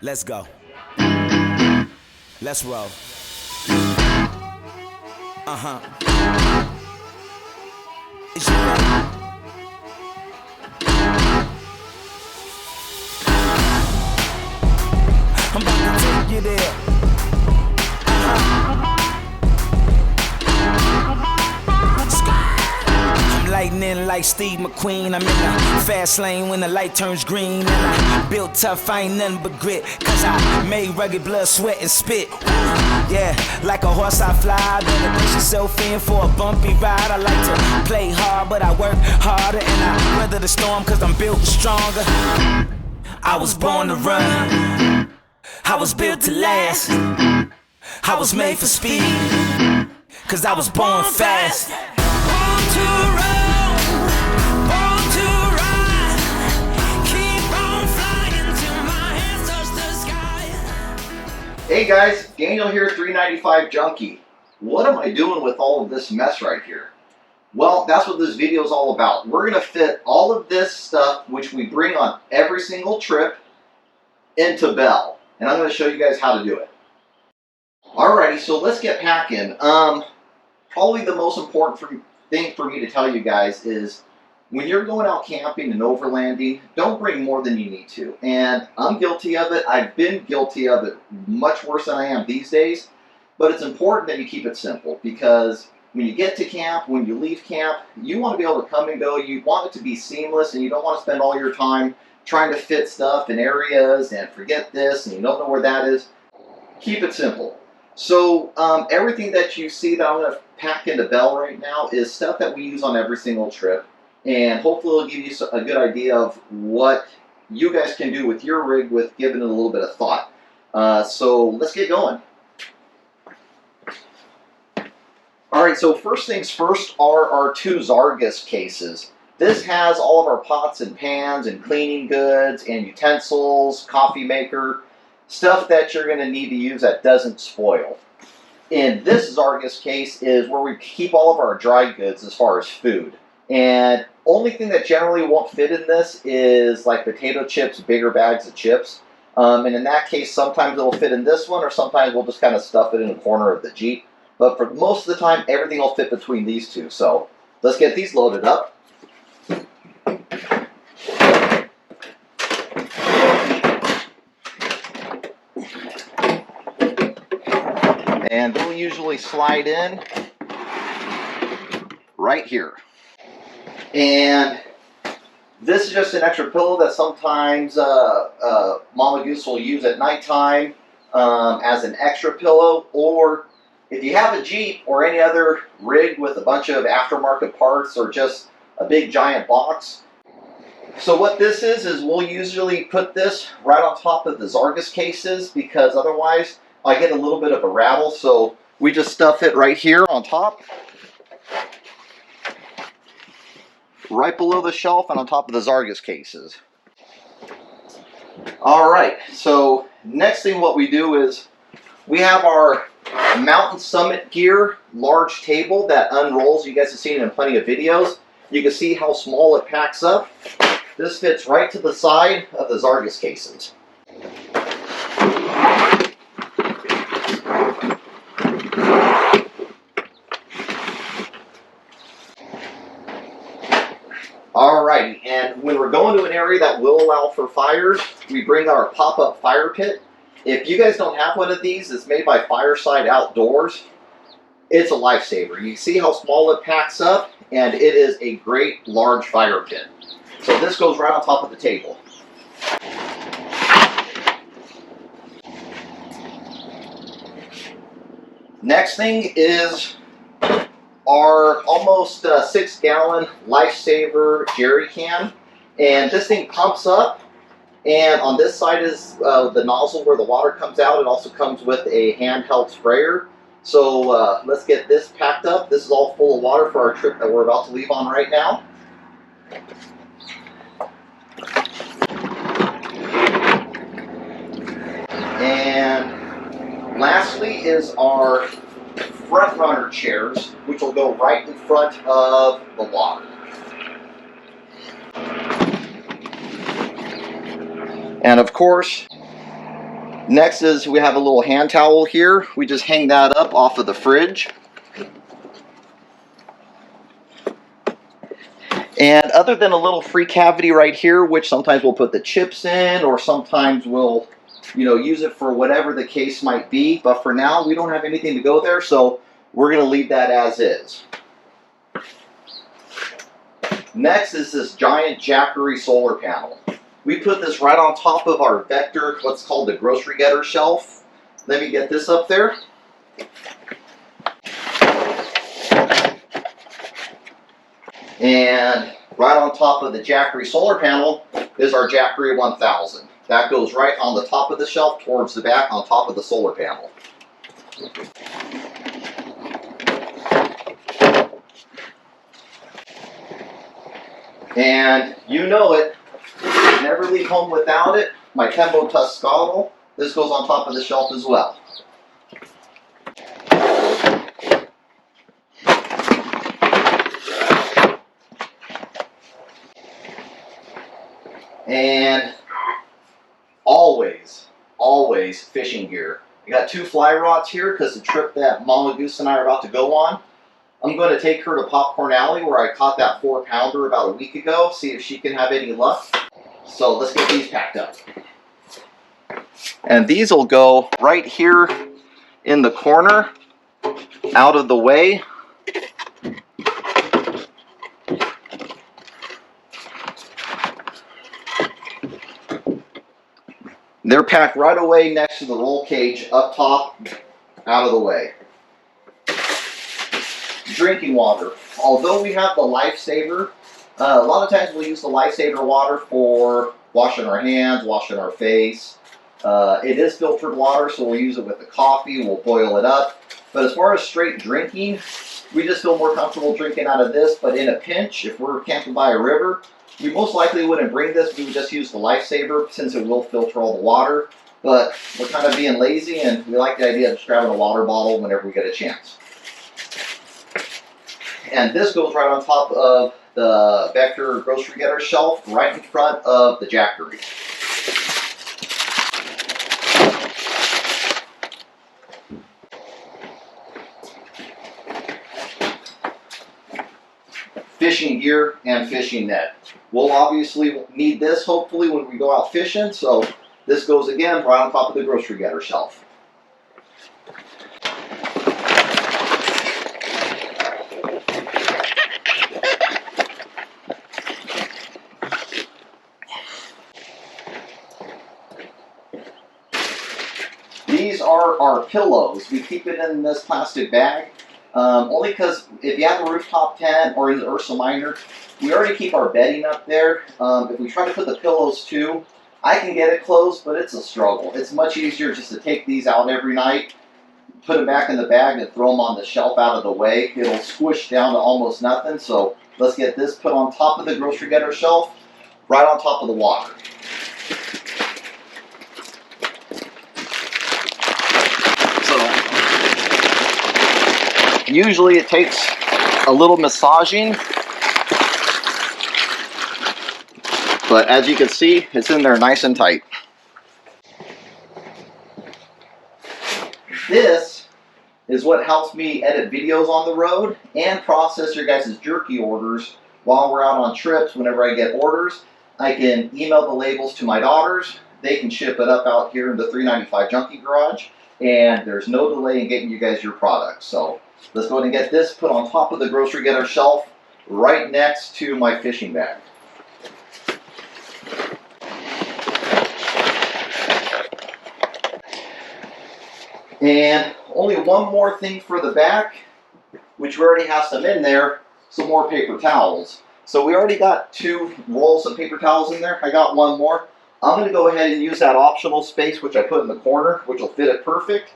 Let's go. Let's roll. It's your life. I'm about to take you there. I'm lightning like Steve McQueen. I'm in the fast lane when the light turns green. And I built tough, I ain't nothing but grit. Cause I made rugged blood, sweat, and spit. Yeah, like a horse I fly. Better push yourself in for a bumpy ride. I like to play hard, but I work harder. And I weather the storm cause I'm built stronger. I was born to run. I was built to last. I was made for speed. Cause I was born fast. Born to run, born to ride. Keep on flying till my hands touch the sky. Hey guys, Daniel here, 395 Junkie. What am I doing with all of this mess right here? Well, that's what this video is all about. We're going to fit all of this stuff, which we bring on every single trip, into Bell. And I'm going to show you guys how to do it. Alrighty, so let's get packing. Probably the most important thing for me to tell you guys is when you're going out camping and overlanding, don't bring more than you need to. And I'm guilty of it. I've been guilty of it much worse than I am these days. But it's important that you keep it simple because when you get to camp, when you leave camp, you want to be able to come and go. You want it to be seamless and you don't want to spend all your time trying to fit stuff in areas and forget this and you don't know where that is. Keep it simple. So everything that you see that I'm going to pack into Bell right now is stuff that we use on every single trip. And hopefully it'll give you a good idea of what you guys can do with your rig with giving it a little bit of thought. So let's get going. Alright, so first things first are our two Zargus cases. This has all of our pots and pans and cleaning goods and utensils, coffee maker, stuff that you're going to need to use that doesn't spoil. In this Zargus case is where we keep all of our dry goods as far as food. And only thing that generally won't fit in this is like potato chips, bigger bags of chips. And in that case, sometimes it'll fit in this one or sometimes we'll just kind of stuff it in the corner of the Jeep. But for most of the time, everything will fit between these two. So let's get these loaded up. And they'll usually slide in right here. And this is just an extra pillow that sometimes Mama Goose will use at nighttime as an extra pillow. Or if you have a Jeep or any other rig with a bunch of aftermarket parts or just a big giant box. So what this is we'll usually put this right on top of the Zargus cases because otherwise I get a little bit of a rattle, so we just stuff it right here on top. Right below the shelf and on top of the Zargus cases. Alright, so next thing what we do is we have our Mountain Summit Gear large table that unrolls. You guys have seen it in plenty of videos. You can see how small it packs up. This fits right to the side of the Zargus cases. Alrighty, and when we're going to an area that will allow for fires, we bring our pop-up fire pit. If you guys don't have one of these, it's made by Fireside Outdoors. It's a lifesaver. You see how small it packs up, and it is a great large fire pit. So this goes right on top of the table. Next thing is our almost 6-gallon Lifesaver jerry can, and this thing pumps up, and on this side is the nozzle where the water comes out. It also comes with a handheld sprayer. So let's get this packed up. This is all full of water for our trip that we're about to leave on right now. And lastly is our front runner chairs, which will go right in front of the water. And of course, Next is we have a little hand towel here. We just hang that up off of the fridge. And other than a little free cavity right here, which sometimes we'll put the chips in, or sometimes we'll, use it for whatever the case might be. But for now, we don't have anything to go there, so we're going to leave that as is. Next is this giant Jackery solar panel. We put this right on top of our Vector, what's called the grocery getter shelf. Let me get this up there. And right on top of the Jackery solar panel is our Jackery 1000. That goes right on the top of the shelf towards the back on top of the solar panel. And you know it, never leave home without it. My Tembo Tusk scuttle. This goes on top of the shelf as well. And always fishing gear. I got 2 fly rods here because the trip that Mama Goose and I are about to go on, I'm going to take her to Popcorn Alley where I caught that 4-pounder about a week ago, see if she can have any luck. So let's get these packed up. And these will go right here in the corner, out of the way. They're packed right away next to the roll cage up top, out of the way. Drinking water. Although we have the Lifesaver, a lot of times we'll use the Lifesaver water for washing our hands, washing our face. It is filtered water, so we'll use it with the coffee, we'll boil it up. But as far as straight drinking, we just feel more comfortable drinking out of this. But in a pinch, if we're camping by a river, we most likely wouldn't bring this. We would just use the Lifesaver since it will filter all the water. But we're kind of being lazy, and we like the idea of just grabbing a water bottle whenever we get a chance. And this goes right on top of the Vector grocery getter shelf, right in front of the Jackery. Fishing gear and fishing net. We'll obviously need this hopefully when we go out fishing, so this goes again right on top of the grocery getter shelf. These are our pillows. We keep it in this plastic bag. Only because if you have a rooftop tent or in the Ursa Minor, we already keep our bedding up there. If we try to put the pillows too, I can get it closed, but it's a struggle. It's much easier just to take these out every night, put them back in the bag, and throw them on the shelf out of the way. It'll squish down to almost nothing. So let's get this put on top of the grocery getter shelf, right on top of the water. Usually it takes a little massaging, but as you can see, it's in there nice and tight. This is what helps me edit videos on the road and process your guys' jerky orders while we're out on trips. Whenever I get orders, I can email the labels to my daughters. They can ship it up out here in the 395 Junkie Garage, and there's no delay in getting you guys your products. So let's go ahead and get this put on top of the grocery getter shelf right next to my fishing bag. And only one more thing for the back, which we already have some in there, some more paper towels. So we already got 2 rolls of paper towels in there. I got one more. I'm going to go ahead and use that optional space which I put in the corner, which will fit it perfect.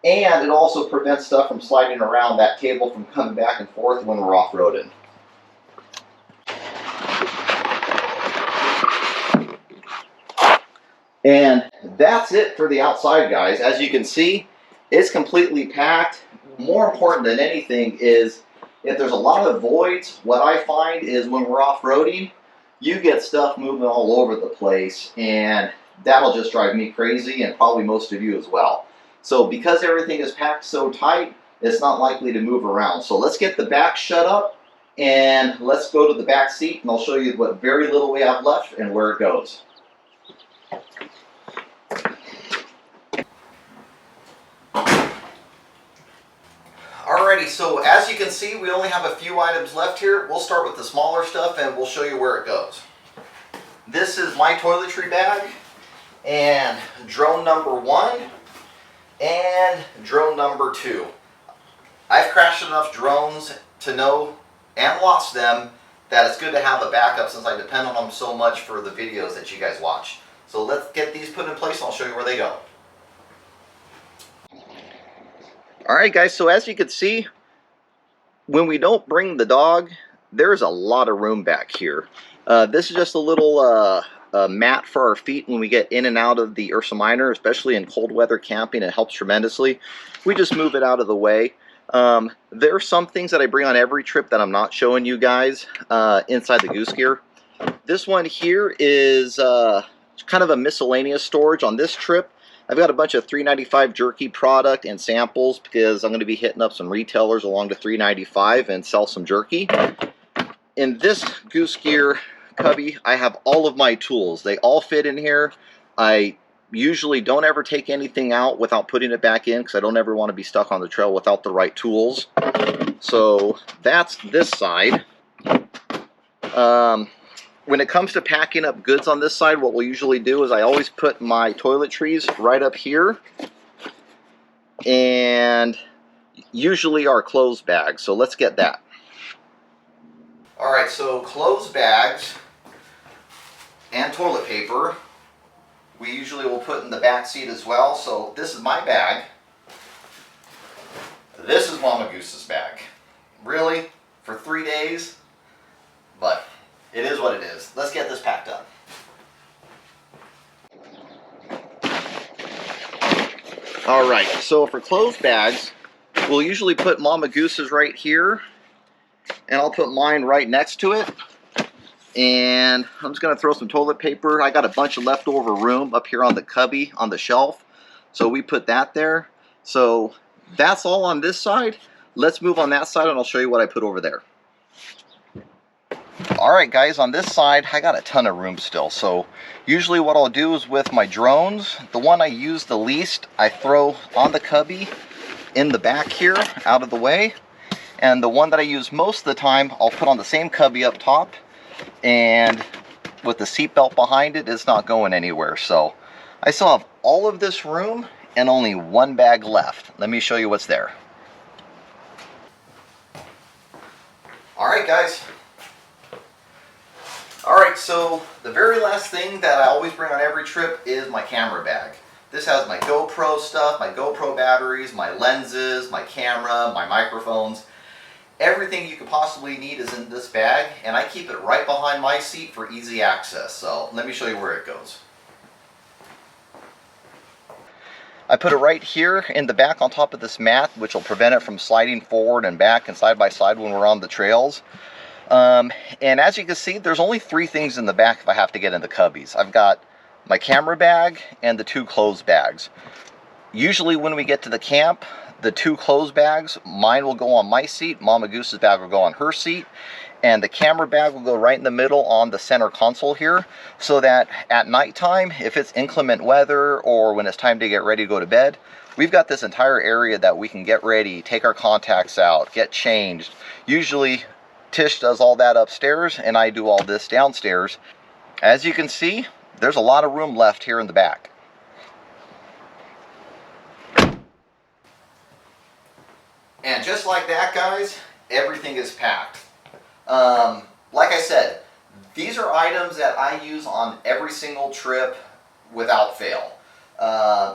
And it also prevents stuff from sliding around that table from coming back and forth when we're off-roading. And that's it for the outside, guys. As you can see, it's completely packed. More important than anything is if there's a lot of voids, what I find is when we're off-roading, you get stuff moving all over the place. And that'll just drive me crazy and probably most of you as well. So because everything is packed so tight, it's not likely to move around. So let's get the back shut up and let's go to the back seat and I'll show you what very little we have left and where it goes. Alrighty, so as you can see, we only have a few items left here. We'll start with the smaller stuff and we'll show you where it goes. This is my toiletry bag and drone number 1 and drone number 2. I've crashed enough drones to know and lost them that it's good to have a backup since I depend on them so much for the videos that you guys watch. So let's get these put in place and I'll show you where they go. Alright guys, so as you can see, when we don't bring the dog, there's a lot of room back here. This is just a little mat for our feet when we get in and out of the Ursa Minor, especially in cold weather camping. It helps tremendously. We just move it out of the way. There are some things that I bring on every trip that I'm not showing you guys inside the goose gear. This one here is kind of a miscellaneous storage on this trip. I've got a bunch of $3.95 jerky product and samples because I'm going to be hitting up some retailers along to $3.95 and sell some jerky. In this goose gear cubby, I have all of my tools. They all fit in here. I usually don't ever take anything out without putting it back in because I don't ever want to be stuck on the trail without the right tools. So that's this side. When it comes to packing up goods on this side, what we'll usually do is I always put my toiletries right up here and usually our clothes bags. So let's get that. Alright, so clothes bags and toilet paper we usually will put in the back seat as well. So this is my bag. This is Mama Goose's bag. Really? For 3 days? But it is what it is. Let's get this packed up. Alright, so for clothes bags, we'll usually put Mama Goose's right here, and I'll put mine right next to it. And I'm just going to throw some toilet paper. I got a bunch of leftover room up here on the cubby, on the shelf. So we put that there. So that's all on this side. Let's move on that side and I'll show you what I put over there. Alright guys, on this side, I got a ton of room still. So usually what I'll do is with my drones, the one I use the least, I throw on the cubby in the back here, out of the way. And the one that I use most of the time, I'll put on the same cubby up top. And with the seatbelt behind it, it's not going anywhere. So I still have all of this room and only one bag left. Let me show you what's there. Alright guys. Alright, so the very last thing that I always bring on every trip is my camera bag. This has my GoPro stuff, my GoPro batteries, my lenses, my camera, my microphones. Everything you could possibly need is in this bag, and I keep it right behind my seat for easy access. So let me show you where it goes. I put it right here in the back on top of this mat, which will prevent it from sliding forward and back and side by side when we're on the trails. And as you can see, there's only 3 things in the back if I have to get in the cubbies. I've got my camera bag and the 2 clothes bags. Usually when we get to the camp, the 2 clothes bags, mine will go on my seat, Mama Goose's bag will go on her seat, and the camera bag will go right in the middle on the center console here, so that at nighttime, if it's inclement weather or when it's time to get ready to go to bed, we've got this entire area that we can get ready, take our contacts out, get changed. Usually Tish does all that upstairs and I do all this downstairs. As you can see, there's a lot of room left here in the back. And just like that, guys, everything is packed. Like I said, these are items that I use on every single trip without fail.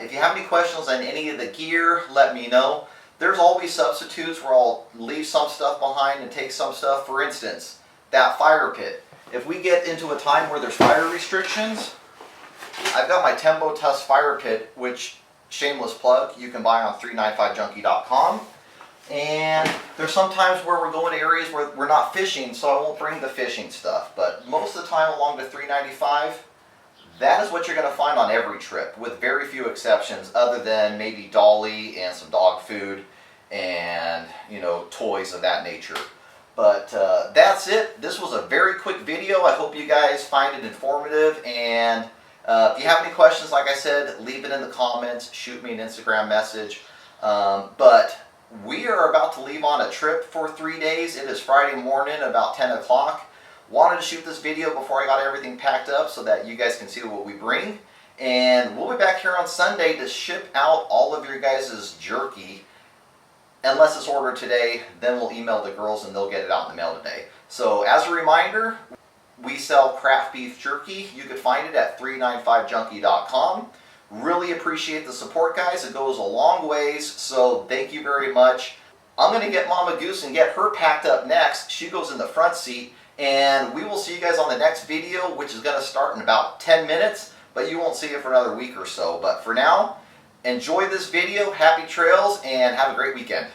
If you have any questions on any of the gear, let me know. There's always substitutes where I'll leave some stuff behind and take some stuff. For instance, that fire pit. If we get into a time where there's fire restrictions, I've got my Tembo Tusk fire pit, which, shameless plug, you can buy on 395junkie.com. And there's some times where we're going to areas where we're not fishing, so I won't bring the fishing stuff. But most of the time along the 395, That is what you're going to find on every trip, with very few exceptions, other than maybe Dolly and some dog food and, you know, toys of that nature. But that's it. This was a very quick video. I hope you guys find it informative. And if you have any questions, like I said, leave it in the comments. Shoot me an Instagram message. But we are about to leave on a trip for 3 days. It is Friday morning, about 10 o'clock. Wanted to shoot this video before I got everything packed up so that you guys can see what we bring. And we'll be back here on Sunday to ship out all of your guys' jerky. Unless it's ordered today, then we'll email the girls and they'll get it out in the mail today. So as a reminder, we sell Craft Beef Jerky. You can find it at 395junkie.com. Really appreciate the support, guys. It goes a long ways, so thank you very much. I'm going to get Mama Goose and get her packed up next. She goes in the front seat. And we will see you guys on the next video, which is going to start in about 10 minutes, but you won't see it for another week or so. But for now, enjoy this video, happy trails, and have a great weekend.